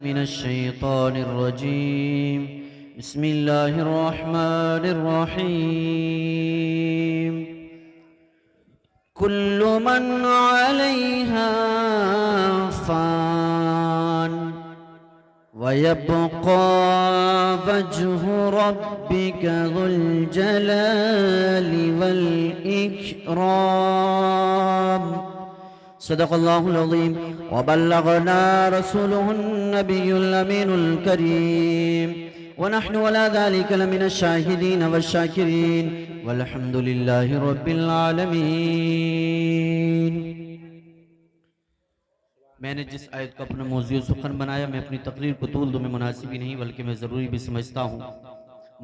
من الشيطان الرجيم. بسم الله الرحمن الرحيم. كل من عليها فان ويبقى وجه ربك ذو الجلال والإكرام. صدق الله العظيم وبلغنا رسوله النبي الأمين الكريم ونحن على ذلك لمن الشاهدين والشاكرين والحمد لله رب العالمين. میں نے جس آیت کو اپنا موضوع سخن بنایا، میں اپنی تقریر کو طول دوں میں مناسب ہی نہیں بلکہ میں ضروری بھی سمجھتا ہوں.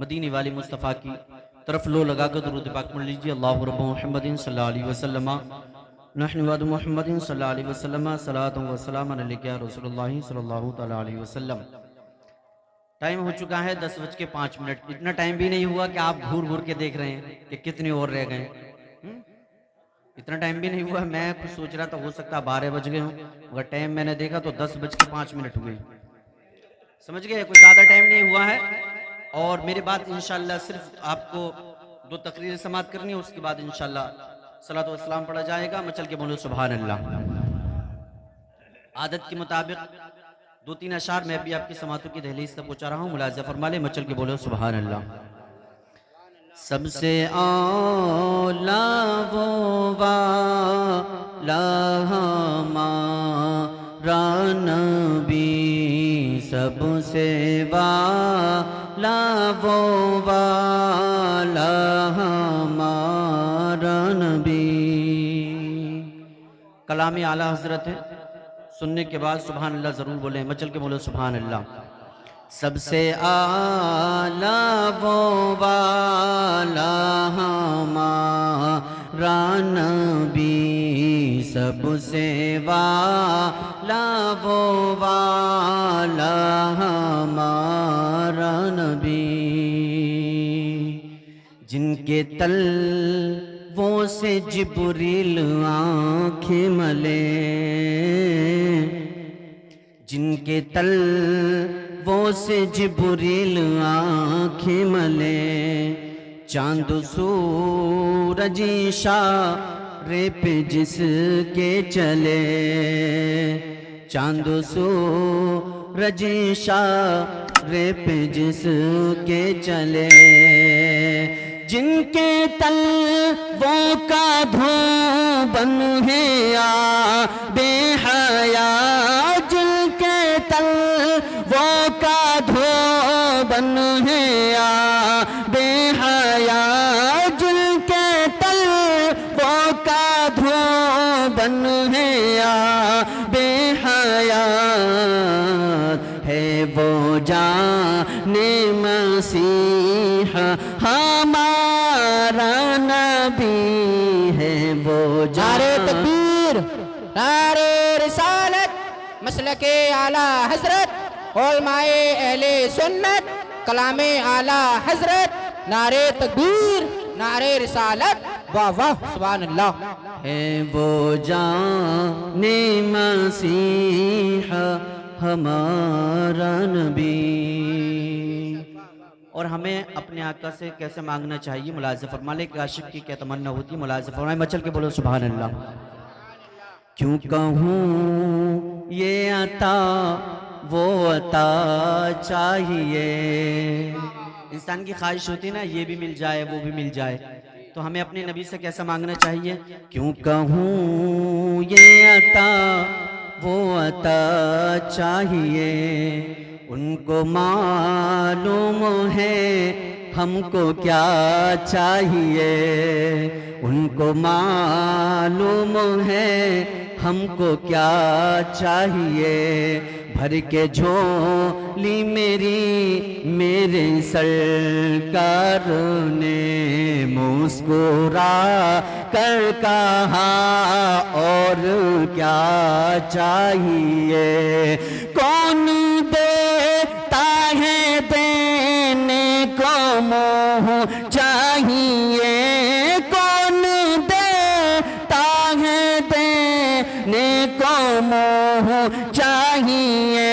مدینے والے مصطفیٰ کی طرف لو لگا کر درود پاک پڑھ لیجئے. اللہ رب محمد صلی اللہ علیہ وسلم نحن وعد محمد صلی اللہ علیہ وسلم صلاۃ و سلام علیکہ رسول اللہ صلی اللہ علیہ وسلم. ٹائم ہو چکا ہے 10:05. اتنا ٹائم بھی نہیں ہوا کہ آپ گھور گھور کے دیکھ رہے ہیں کہ کتنے اور رہ گئے. اتنا ٹائم بھی نہیں ہوا. میں کچھ سوچ رہا تھا ہو سکتا 12 بج گئے ہوں، مگر ٹائم میں نے دیکھا تو 10:05 ہوئے. سمجھ گئے؟ کوئی زیادہ ٹائم نہیں ہوا ہے. اور میرے بعد انشاءاللہ صرف آپ کو 2 تقریریں سماعت کرنی ہے، اس کے بعد انشاءاللہ صلاۃ و سلام پڑھا جائے گا. مچل کے بولو سبحان اللہ. عادت کے مطابق 2-3 اشعار میں بھی آپ کی سماعتوں کی دہلیز تک پہنچا رہا ہوں. ملاحظہ فرما لیں. مچل کے بولو سبحان اللہ. سب سے اولا وہ والا ہمارا نبی، سب سے والا وہ والا ہمارا نبی. کلام اعلیٰ حضرت ہے، سننے کے بعد سبحان اللہ ضرور بولیں. مچل کے بولو سبحان اللہ. سب سے اعلیٰ وہ والا ہمارا نبی، سب سے والا وہ والا ہمارا نبی، جن کے تلووں سے جبریل آنکھیں ملے، جن کے تلووں سے جبریل آنکھیں ملے، چاند سورج اشارے پہ جس کے چلے، چاند سورج اشارے پہ جس کے چلے، جن کے تلووں کا دھوبن ہے بے حیا، جن کے تلووں کا دھوبن ہے بے حیا، جن کے تلووں کا دھوبن ہے بے حیا، ہے وہ جان مسیح ہمارا نبی، ہے وہ نعرہ تکبیر، نعرہ رسالت، مسلک اعلیٰ حضرت، علماء اہل سنت، کلام اعلیٰ حضرت. نعرہ تکبیر، نعرہ رسالت، واہ واہ سبحان اللہ. ہے وہ جان مسیح ہمارا نبی. اور ہمیں اپنے آقا سے کیسے مانگنا چاہیے؟ ملاحظہ فرما لیں کہ عاشق کی کیا تمنا ہوتی ہے. ملاحظہ فرمائیں. مچل کے بولو سبحان اللہ. کیوں کہوں یہ عطا وہ عطا چاہیے، انسان کی خواہش ہوتی ہے نا یہ بھی مل جائے وہ بھی مل جائے، تو ہمیں اپنے نبی سے کیسا مانگنا چاہیے؟ کیوں کہوں یہ عطا وہ عطا چاہیے، ان کو معلوم ہے ہم کو کیا چاہیے، ان کو معلوم ہے ہم کو کیا چاہیے، بھر کے جھولی میرے سرکار نے مسکرا کر کہا اور کیا چاہیے، کون دیتا ہے دینے کو منہ چاہیے، کون دیتا ہے دینے کو منہ چاہیے،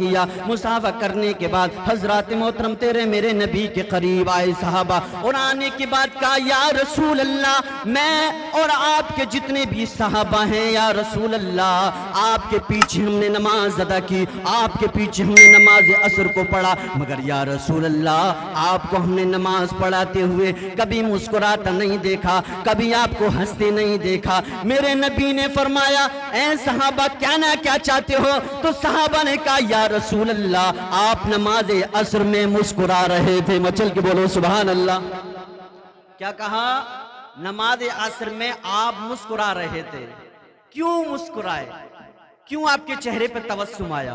کیا. مصافحہ کرنے کے بعد حضرات محترم تیرے میرے نبی کے قریب آئے صحابہ اور آنے کے بعد کہا یا رسول اللہ میں اور آپ کے جتنے بھی صحابہ ہیں یا رسول اللہ آپ کے پیچھے ہم نے نماز ادا کی, آپ کے پیچھے ہم نے نماز عصر کو پڑھا, مگر یا رسول اللہ آپ کو ہم نے نماز پڑھاتے ہوئے کبھی مسکراتا نہیں دیکھا, کبھی آپ کو ہنستے نہیں دیکھا. میرے نبی نے فرمایا اے صحابہ کیا نہ کیا چاہتے ہو؟ تو صحابہ نے کہا یا رسول اللہ آپ نماز عصر میں مسکرا رہے تھے. مچل کے بولو سبحان اللہ. کیا کہا؟ نماز عصر میں آپ مسکرا رہے تھے. کیوں مسکرائے؟ کیوں آپ کے چہرے پر تبسم آیا؟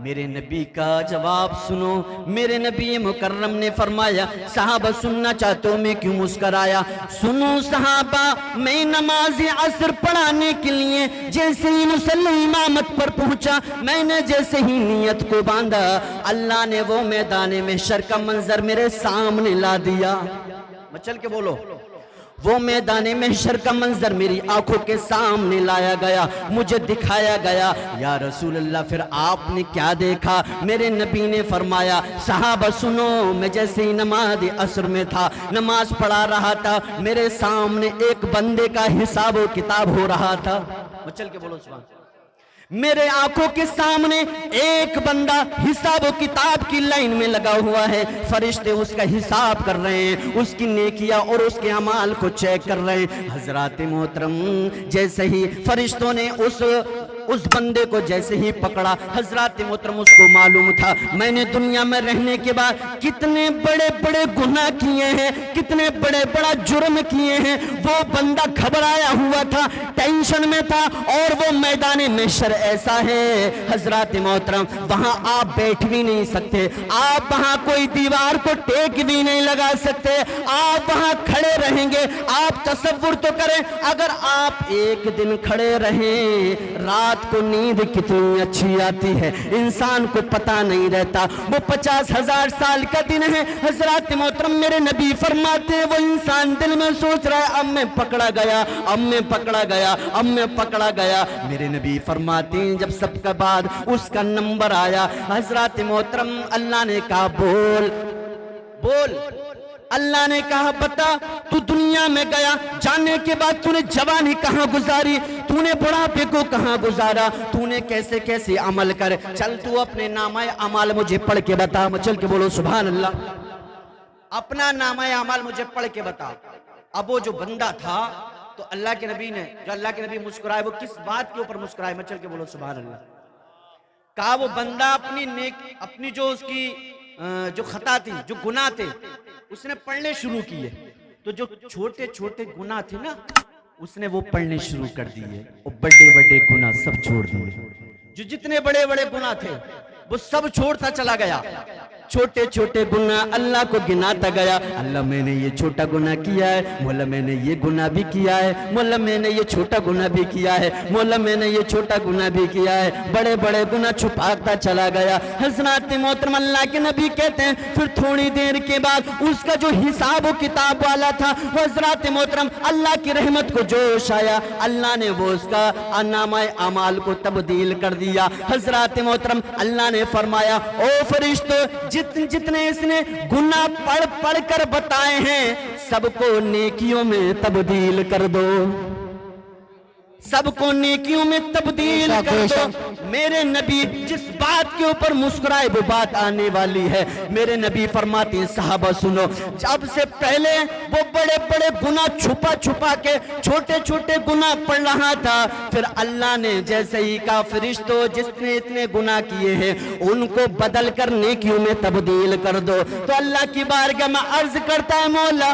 میرے نبی کا جواب سنو. میرے نبی مکرم نے فرمایا صحابہ سننا چاہتے ہو میں کیوں مسکرایا؟ سنو صحابہ, میں نماز عصر پڑھانے کے لیے جیسے ہی مصلی امامت پر پہنچا, میں نے جیسے ہی نیت کو باندھا, اللہ نے وہ میدان محشر کا منظر میرے سامنے لا دیا. چل کے بولو, وہ میدان محشر کا منظر میری آنکھوں کے سامنے لایا گیا, مجھے دکھایا گیا. یا رسول اللہ پھر آپ نے کیا دیکھا؟ میرے نبی نے فرمایا صحابہ سنو, میں جیسے ہی نماز عصر میں تھا, نماز پڑھا رہا تھا, میرے سامنے ایک بندے کا حساب و کتاب ہو رہا تھا. چل کے بولو سبحان. میرے آنکھوں کے سامنے ایک بندہ حساب و کتاب کی لائن میں لگا ہوا ہے, فرشتے اس کا حساب کر رہے ہیں, اس کی نیکیاں اور اس کے اعمال کو چیک کر رہے ہیں. حضرات محترم جیسے ہی فرشتوں نے اس بندے کو جیسے ہی پکڑا, حضرات محترم اس کو معلوم تھا میں نے دنیا میں رہنے کے بعد کتنے بڑے بڑے گناہ کیے ہیں, کتنے بڑا جرم کیے ہیں. وہ بندہ گھبرایا ہوا تھا, ٹینشن میں تھا, اور وہ میدان محشر ایسا ہے حضرات محترم وہاں آپ بیٹھ بھی نہیں سکتے, آپ وہاں کوئی دیوار کو ٹیک بھی نہیں لگا سکتے, آپ وہاں کھڑے رہیں گے. آپ تصور تو کریں اگر آپ ایک دن کھڑے رہیں, رات کو نیند کتنی اچھی آتی ہے, انسان کو پتہ نہیں رہتا. وہ 50,000 سال کا دن ہے. حضرات محترم میرے نبی فرماتے ہیں وہ انسان دل میں سوچ رہا ہے اب میں پکڑا گیا, اب میں پکڑا گیا, اب میں پکڑا گیا. میرے نبی فرماتے ہیں جب سب کا بعد اس کا نمبر آیا, حضرات محترم اللہ نے کہا بول بول. اللہ نے کہا بتا تو دنیا میں گیا, جانے کے بعد تو نے جوانی کہاں گزاری, تو نے بڑھاپے کو کہاں گزارا, تو نے کیسے کیسے عمل کر, چل تو اپنے نامہ اعمال مجھے پڑھ کے بتا. چل کے بولو سبحان اللہ. اپنا نامہ اعمال مجھے پڑھ کے بتا. اب وہ جو بندہ تھا تو اللہ کے نبی نے, جو اللہ کے نبی مسکرائے وہ کس بات کے اوپر مسکرائے؟ میں چل کے بولو سبحان اللہ. کہا وہ بندہ اپنی جو اس کی جو خطا تھی, جو گناہ تھے, اس نے پڑھنے شروع کیے. تو جو چھوٹے چھوٹے گناہ تھے نا اس نے وہ پڑھنے شروع کر دیے, اور بڑے بڑے گناہ سب چھوڑ دیے. جو جتنے بڑے بڑے گناہ تھے وہ سب چھوڑتا چلا گیا. چھوٹے چھوٹے گناہ اللہ کو گناتا گیا. اللہ میں نے یہ چھوٹا گناہ کیا ہے, مولا میں نے یہ گناہ بھی کیا ہے, مولا میں نے یہ چھوٹا گناہ بھی کیا ہے, مولا میں نے یہ چھوٹا گناہ بھی کیا ہے. بڑے بڑے گناہ چھپاتا چلا گیا. حضرات محترم اللہ کے نبی کہتے ہیں پھر تھوڑی دیر کے بعد اس کا جو حساب و کتاب والا تھا وہ حضرات محترم اللہ کی رحمت کو جوش آیا, اللہ نے وہ اس کا نامہ اعمال کو تبدیل کر دیا. حضرات محترم اللہ نے فرمایا او فرشتو جتنے اس نے گناہ پڑھ کر بتائے ہیں سب کو نیکیوں میں تبدیل کر دو, سب کو نیکیوں میں تبدیل کر دو. میرے نبی جس بات کے اوپر مسکرائے وہ بات آنے والی ہے. میرے نبی فرماتے ہیں صحابہ سنو, جب سے پہلے وہ بڑے بڑے گناہ چھپا کے چھوٹے چھوٹے گناہ پڑھ رہا تھا, پھر اللہ نے جیسے ہی کہا فرشتوں جس نے اتنے گناہ کیے ہیں ان کو بدل کر نیکیوں میں تبدیل کر دو. تو اللہ کی بارگاہ میں عرض کرتا ہے مولا,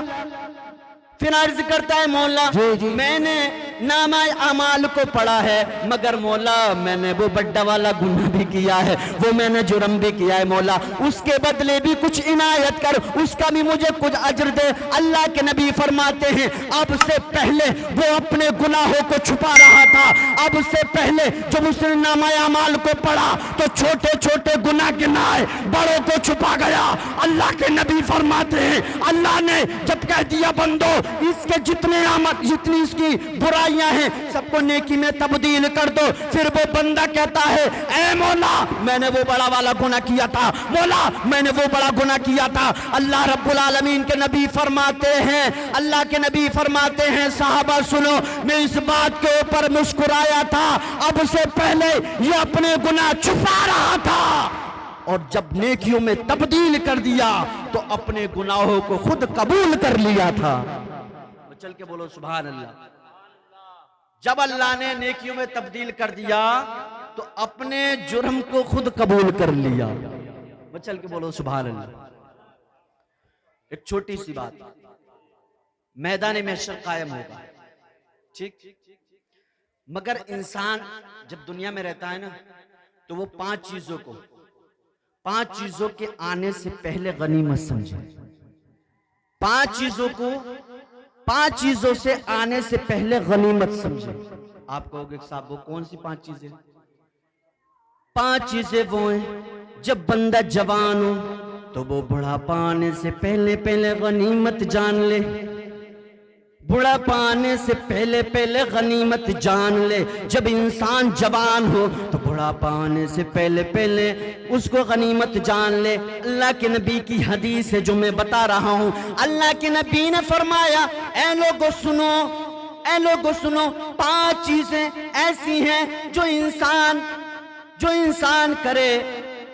پھر عرض کرتا ہے مولا میں نے نامہ اعمال کو پڑھا ہے مگر مولا میں نے وہ بڑا والا گناہ بھی کیا ہے, وہ میں نے جرم بھی کیا ہے, مولا اس کے بدلے بھی کچھ عنایت کر, اس کا بھی مجھے کچھ اجر دے. اللہ کے نبی فرماتے ہیں اب سے پہلے وہ اپنے گناہوں کو چھپا رہا تھا, اب سے پہلے جب اس نے نامہ اعمال کو پڑھا تو چھوٹے چھوٹے گناہ گنائے, بڑوں کو چھپا گیا. اللہ کے نبی فرماتے ہیں اللہ نے جب کہہ دیا بندو اس کے جتنی اس کی برائی برائیاں ہیں سب کو نیکی میں تبدیل کر دو. پھر وہ بندہ کہتا ہے اے مولا میں نے وہ بڑا والا گناہ کیا تھا, مولا میں نے وہ بڑا گناہ کیا تھا. اللہ رب العالمین کے نبی فرماتے ہیں, اللہ کے نبی فرماتے ہیں صحابہ سنو, میں اس بات کے اوپر مسکرایا تھا اب سے پہلے یہ اپنے گناہ چھپا رہا تھا, اور جب نیکیوں میں تبدیل کر دیا تو اپنے گناہوں کو خود قبول کر لیا تھا. چل کے بولو سبحان اللہ. جب اللہ نے نیکیوں میں تبدیل کر دیا تو اپنے جرم کو خود قبول کر لیا. چل کے بولو سبحان اللہ. ایک چھوٹی سی بات, میدان محشر قائم ہوگا, ٹھیک, مگر انسان جب دنیا میں رہتا ہے نا تو وہ پانچ چیزوں کے آنے سے پہلے غنیمت سمجھے. پانچ چیزوں سے آنے سے پہلے غنیمت سمجھے. آپ کہو گے صاحب وہ کون سی 5 چیزیں؟ 5 چیزیں وہ ہیں جب بندہ جوان ہو تو وہ بڑھاپا آنے سے پہلے غنیمت جان لے. بڑھاپا آنے سے پہلے غنیمت جان لے. جب انسان جوان ہو تو بڑھاپا آنے سے پہلے اس کو غنیمت جان لے. اللہ کے نبی کی حدیث ہے جو میں بتا رہا ہوں. اللہ کے نبی نے فرمایا اے لوگوں سنو 5 چیزیں ایسی ہیں جو انسان کرے,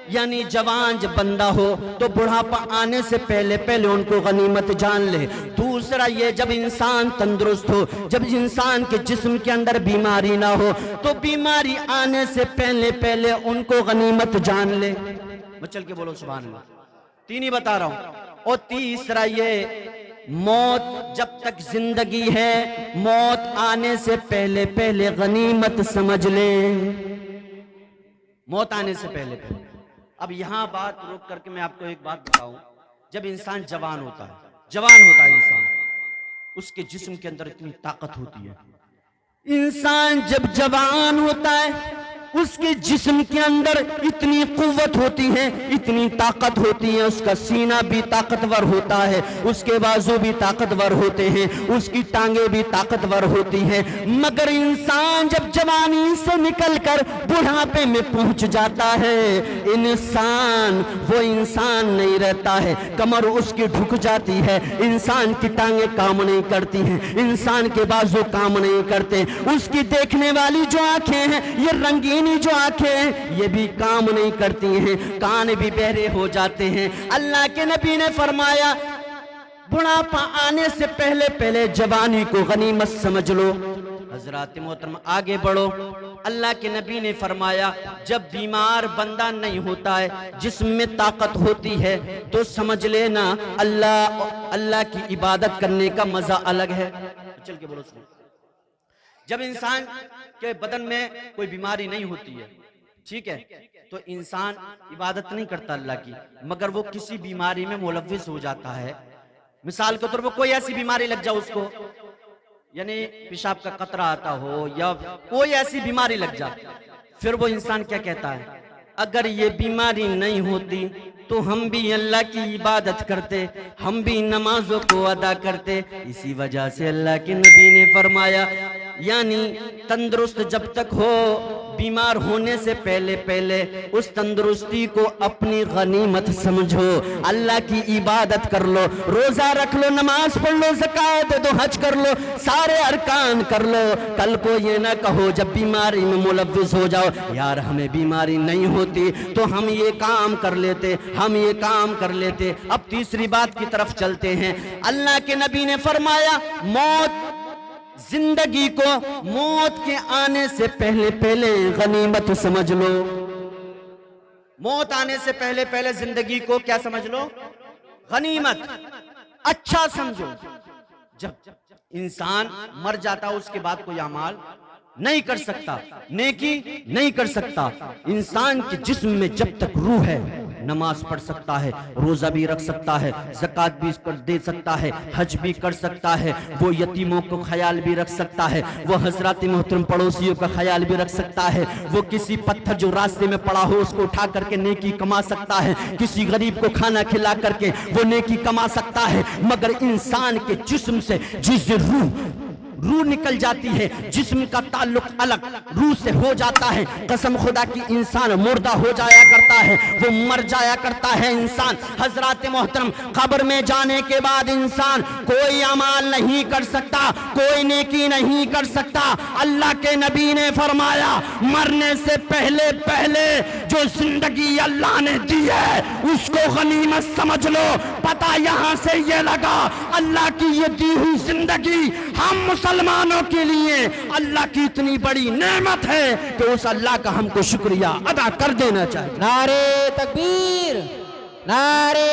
یعنی جوان جب بندہ ہو تو بڑھاپا آنے سے پہلے ان کو غنیمت جان لے. دوسرا یہ جب انسان تندرست ہو, جب انسان کے جسم کے اندر بیماری نہ ہو تو بیماری آنے سے پہلے ان کو غنیمت جان لے. چل کے بولو سبحان اللہ. 3 ہی بتا رہا ہوں. اور تیسرا یہ موت جب تک زندگی ہے موت آنے سے پہلے غنیمت سمجھ لے. موت آنے سے پہلے. اب یہاں بات روک کر کے میں آپ کو ایک بات بتاؤں. جب انسان جوان ہوتا ہے انسان, اس کے جسم کے اندر اتنی طاقت ہوتی ہے. انسان جب جوان ہوتا ہے اس کے جسم کے اندر اتنی قوت ہوتی ہے, اتنی طاقت ہوتی ہے. اس کا سینہ بھی طاقتور ہوتا ہے, اس کے بازو بھی طاقتور ہوتے ہیں, اس کی ٹانگیں بھی طاقتور ہوتی ہیں. مگر انسان جب جوانی سے نکل کر بڑھاپے میں پہنچ جاتا ہے وہ انسان نہیں رہتا ہے. کمر اس کی جھک جاتی ہے, انسان کی ٹانگیں کام نہیں کرتی ہیں, انسان کے بازو کام نہیں کرتے, اس کی دیکھنے والی جو آنکھیں ہیں یہ رنگین جو آنکھیں ہیں یہ بھی کام نہیں کرتی ہیں, کان بھی بہرے ہو جاتے ہیں. اللہ کے نبی نے فرمایا بڑھاپا آنے سے پہلے جوانی کو غنیمت سمجھ لو. حضرات محترم آگے بڑھو. اللہ کے نبی نے فرمایا جب بیمار بندہ نہیں ہوتا ہے جسم میں طاقت ہوتی ہے تو سمجھ لینا اللہ کی عبادت کرنے کا مزہ الگ ہے. چل کے بولو سنو. جب انسان کے بدن میں کوئی بیماری نہیں ہوتی ہے, ٹھیک ہے, تو انسان عبادت نہیں کرتا اللہ کی, مگر وہ کسی بیماری میں ملوث ہو جاتا ہے. مثال کے طور پر کوئی ایسی بیماری لگ جائے اس کو, یعنی پیشاب کا قطرہ آتا ہو یا کوئی ایسی بیماری لگ جائے, پھر وہ انسان کیا کہتا ہے اگر یہ بیماری نہیں ہوتی تو ہم بھی اللہ کی عبادت کرتے, ہم بھی نمازوں کو ادا کرتے. اسی وجہ سے اللہ کے نبی نے فرمایا یعنی تندرست جب تک ہو بیمار ہونے سے پہلے اس تندرستی کو اپنی غنیمت سمجھو. اللہ کی عبادت کر لو, روزہ رکھ لو, نماز پڑھ لو, زکوٰۃ دو, حج کر لو, سارے ارکان کر لو. کل کو یہ نہ کہو جب بیماری میں ملوث ہو جاؤ یار ہمیں بیماری نہیں ہوتی تو ہم یہ کام کر لیتے. اب تیسری بات کی طرف چلتے ہیں. اللہ کے نبی نے فرمایا موت زندگی کو موت کے آنے سے پہلے غنیمت سمجھ لو. موت آنے سے پہلے زندگی کو کیا سمجھ لو؟ غنیمت. اچھا سمجھو. جب انسان مر جاتا اس کے بعد کوئی اعمال نہیں کر سکتا, نیکی نہیں کر سکتا. انسان کے جسم میں جب تک روح ہے نماز پڑھ سکتا ہے, روزہ بھی رکھ سکتا ہے, زکوٰۃ بھی دے سکتا ہے, حج بھی کر سکتا ہے, وہ یتیموں کو خیال بھی رکھ سکتا ہے, وہ حضرات محترم پڑوسیوں کا خیال بھی رکھ سکتا ہے, وہ کسی پتھر جو راستے میں پڑا ہو اس کو اٹھا کر کے نیکی کما سکتا ہے, کسی غریب کو کھانا کھلا کر کے وہ نیکی کما سکتا ہے. مگر انسان کے جسم سے جس روح روح نکل جاتی ہے، جسم کا تعلق الگ روح سے ہو جاتا ہے۔ قسم خدا کی انسان مردہ ہو جایا کرتا ہے، وہ مر جایا کرتا ہے انسان۔ حضرات محترم، قبر میں جانے کے بعد انسان کوئی عمل نہیں کر سکتا، کوئی نیکی نہیں کر سکتا۔ اللہ کے نبی نے فرمایا مرنے سے پہلے پہلے جو زندگی اللہ نے دی ہے اس کو غنیمت سمجھ لو۔ پتہ یہاں سے یہ لگا اللہ کی یہ دی ہوئی زندگی ہم مسلمانوں کے لیے اللہ کی اتنی بڑی نعمت ہے کہ اس اللہ کا ہم کو شکریہ ادا کر دینا چاہیے۔ نعرہ تکبیر، نعرہ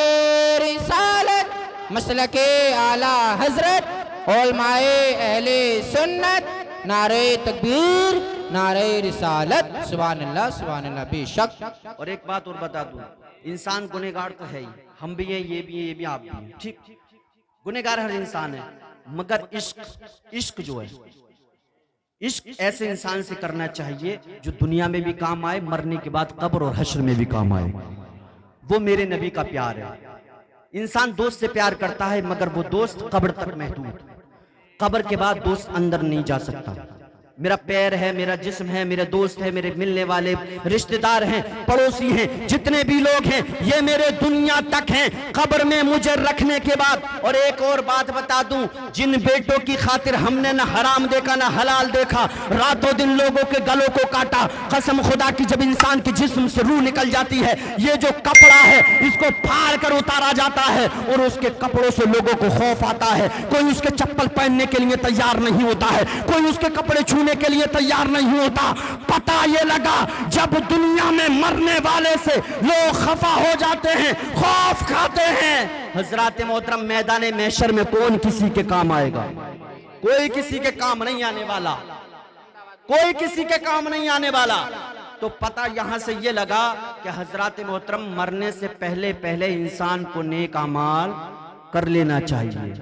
رسالت، مسلک اعلی حضرت علماء اہل سنت، نعرہ تکبیر، نعرہ رسالت، سبحان اللہ سبحان اللہ۔ بے شک اور ایک بات اور بتا دوں، انسان گنہگار تو ہے ہی، ہم بھی ہیں، یہ بھی ہیں، یہ بھی آپ بھی ہیں، ٹھیک؟ گنہگار ہر انسان ہے، مگر عشق جو ہے، عشق ایسے انسان سے کرنا چاہیے جو دنیا میں بھی کام آئے، مرنے کے بعد قبر اور حشر میں بھی کام آئے۔ وہ میرے نبی کا پیار ہے۔ انسان دوست سے پیار کرتا ہے مگر وہ دوست قبر تک محدود، قبر کے بعد دوست اندر نہیں جا سکتا۔ میرا پیر ہے، میرا جسم ہے، میرے دوست ہے، میرے ملنے والے رشتہ دار ہیں، پڑوسی ہیں، جتنے بھی لوگ ہیں یہ میرے دنیا تک ہیں، قبر میں مجھے رکھنے کے بعد۔ اور ایک اور بات بتا دوں، جن بیٹوں کی خاطر ہم نے نہ حرام دیکھا نہ حلال دیکھا، راتوں دن لوگوں کے گلوں کو کاٹا، قسم خدا کی جب انسان کے جسم سے روح نکل جاتی ہے، یہ جو کپڑا ہے اس کو پھاڑ کر اتارا جاتا ہے اور اس کے کپڑوں سے لوگوں کو خوف آتا ہے۔ کوئی اس کے چپل پہننے کے لیے تیار نہیں ہوتا ہے، کوئی اس کے کپڑے چھونے کے لیے تیار نہیں ہوتا۔ پتہ یہ لگا جب دنیا میں مرنے والے سے لوگ خفا ہو جاتے ہیں، خوف کھاتے ہیں، حضرات محترم میدان محشر میں کون کسی کے کام آئے گا؟ کوئی کسی کے کام نہیں آنے والا، کوئی کسی کے کام نہیں آنے والا۔ تو پتہ یہاں سے یہ لگا کہ حضرات محترم مرنے سے پہلے پہلے انسان کو نیک اعمال کر لینا چاہیے۔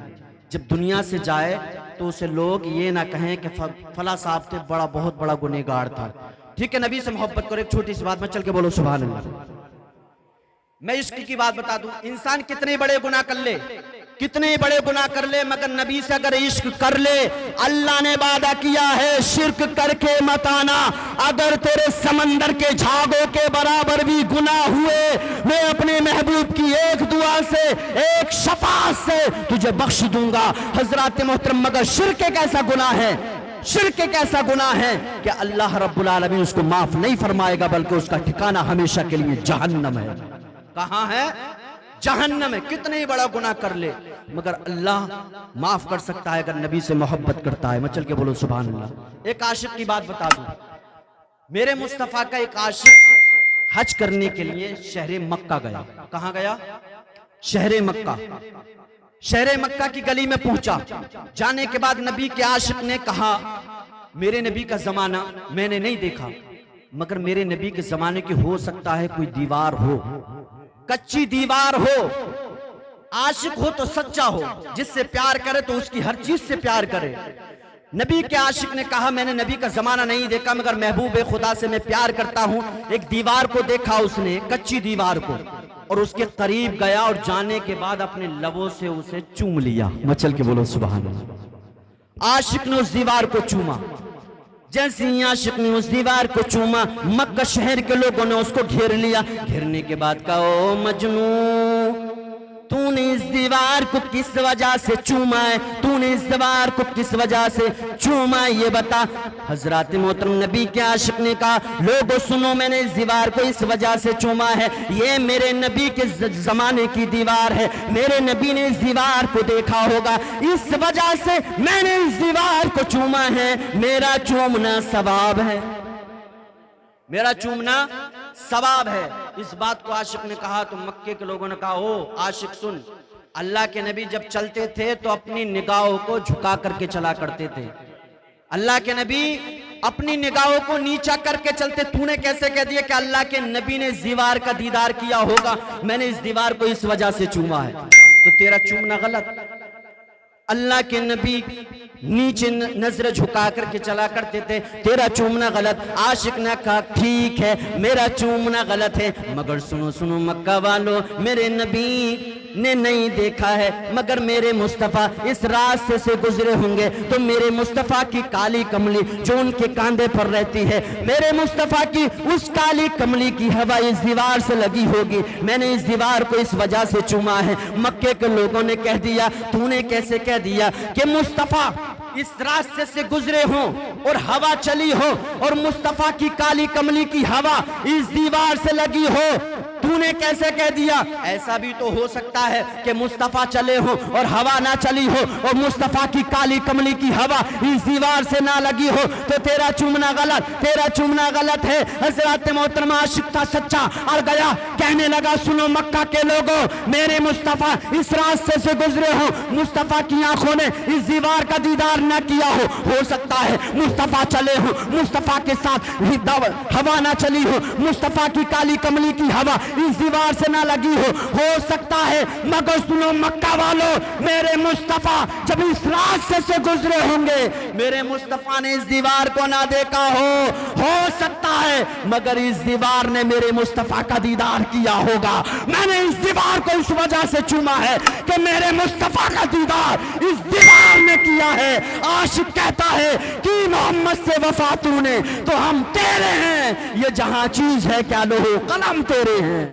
جب دنیا سے جائے تو اسے لوگ یہ نہ کہیں کہ فلاں صاحب تھے، بہت بڑا گنہگار تھا۔ ٹھیک ہے، نبی سے محبت کرو۔ ایک چھوٹی سی بات میں چل کے بولو سبحان اللہ۔ میں عشق کی بات بتا دوں، انسان کتنے بڑے گناہ کر لے، کتنے بڑے گناہ کر لے، مگر نبی سے اگر عشق کر لے، اللہ نے وعدہ کیا ہے شرک کر کے مت آنا۔ اگر تیرے سمندر کے جھاگوں کے برابر بھی گناہ ہوئے، میں اپنے محبوب کی ایک دعا سے، ایک شفاعت سے تجھے بخش دوں گا۔ حضرات محترم، مگر شرک ایک ایسا گناہ ہے، شرک ایک ایسا گناہ ہے کہ اللہ رب العالمین اس کو معاف نہیں فرمائے گا، بلکہ اس کا ٹھکانہ ہمیشہ کے لیے جہنم ہے۔ کہاں ہے؟ جہنم ہے۔ کتنے ہی بڑا گناہ کر لے مگر اللہ معاف کر سکتا ہے اگر نبی سے محبت کرتا ہے۔ میں چل کے بولو سبحان اللہ۔ ایک عاشق کی بات بتا دوں، میرے مصطفیٰ کا ایک عاشق حج کرنے کے لیے شہر مکہ گیا۔ کہاں گیا؟ شہر مکہ۔ شہر مکہ کی گلی میں پہنچا، جانے کے بعد نبی کے عاشق نے کہا میرے نبی کا زمانہ میں نے نہیں دیکھا، مگر میرے نبی کے زمانے کی ہو سکتا ہے کوئی دیوار ہو، کچی دیوار ہو۔ عاشق ہو تو سچا ہو، جس سے پیار کرے تو اس کی ہر چیز سے پیار کرے۔ نبی کے عاشق نے کہا میں نے نبی کا زمانہ نہیں دیکھا مگر محبوب خدا سے میں پیار کرتا ہوں۔ ایک دیوار کو دیکھا اس نے، کچی دیوار کو، اور اس کے قریب گیا اور جانے کے بعد اپنے لبوں سے اسے چوم لیا۔ مچل کے بولو سبحان اللہ۔ عاشق نے اس دیوار کو چوما، جیسے ہی عاشق نے اس دیوار کو چوما، مکہ شہر کے لوگوں نے اس کو گھیر لیا۔ گھیرنے کے بعد کہا او مجنون، تو نے اس دیوار کو کس وجہ سے چوما ہے؟ تو نے اس دیوار کو کس وجہ سے چوما ہے یہ بتا۔ حضرات محترم نبی کے عاشق نے کہا لوگوں سنو، میں نے اس دیوار کو اس وجہ سے چوما ہے، یہ میرے نبی کے زمانے کی دیوار ہے، میرے نبی نے اس دیوار کو دیکھا ہوگا، اس وجہ سے میں نے اس دیوار کو چوما ہے، میرا چومنا ثواب ہے، میرا چومنا ثواب ہے۔ اس بات کو عاشق نے کہا تو مکے کے لوگوں نے کہا او عاشق سن، اللہ کے نبی جب چلتے تھے تو اپنی نگاہوں کو جھکا کر کے چلا کرتے تھے، اللہ کے نبی اپنی نگاہوں کو نیچا کر کے چلتے، تو نے کیسے کہہ دیا کہ اللہ کے نبی نے اس دیوار کا دیدار کیا ہوگا، میں نے اس دیوار کو اس وجہ سے چوما ہے، تو تیرا چومنا غلط۔ اللہ کے نبی نیچے نظر جھکا کر کے چلا کرتے تھے، تیرا چومنا غلط۔ عاشق نے کہا ٹھیک ہے میرا چومنا غلط ہے، مگر سنو سنو مکہ والو، میرے نبی نے نہیں دیکھا ہے مگر میرے مصطفیٰ اس راستے سے گزرے ہوں گے تو میرے مصطفیٰ کی کالی کملی جو ان کے کاندھے پر رہتی ہے، میرے مصطفیٰ کی اس کالی کملی کی ہوا اس دیوار سے لگی ہوگی۔ میں نے اس دیوار کو اس وجہ سے چوما ہے۔ مکے کے لوگوں نے کہہ دیا، تو نے کیسے کہہ دیا کہ مصطفیٰ اس راستے سے گزرے ہوں اور ہوا چلی ہو اور مصطفیٰ کی کالی کملی کی ہوا اس دیوار سے لگی ہو، تو نے کیسے کہہ دیا؟ ایسا بھی تو ہو سکتا ہے کہ مصطفیٰ چلے ہو اور ہوا نہ چلی ہو اور مصطفیٰ کی کالی کملی کی ہوا اس دیوار سے نہ لگی ہو، تو تیرا چومنا غلط ہے۔ حضرت محترمہ عاشق تھا سچا اور گیا کہنے لگا، سنو مکہ کے لوگوں، میرے مصطفیٰ اس راستے سے گزرے ہو، مصطفیٰ کی آنکھوں نے اس دیوار کا دیدار نہ کیا ہو سکتا ہے مصطفیٰ چلے ہو، مصطفیٰ کے ساتھ ہوا نہ چلی ہو، مصطفیٰ کی کالی کملی کی ہوا اس دیوار سے نہ لگی ہو سکتا ہے، مگر سنو مکہ والوں، میرے مصطفیٰ جب اس راستے سے گزرے ہوں گے، میرے مصطفیٰ نے اس دیوار کو نہ دیکھا ہو سکتا ہے مگر اس دیوار نے میرے مصطفیٰ کا دیدار کیا ہوگا۔ میں نے اس دیوار کو اس وجہ سے چوما ہے کہ میرے مصطفیٰ کا دیدار اس دیوار نے کیا ہے۔ عاشق کہتا ہے کہ محمد سے وفا تو نے تو ہم تیرے ہیں، یہ جہاں چیز ہے کیا لوح قلم تیرے ہیں۔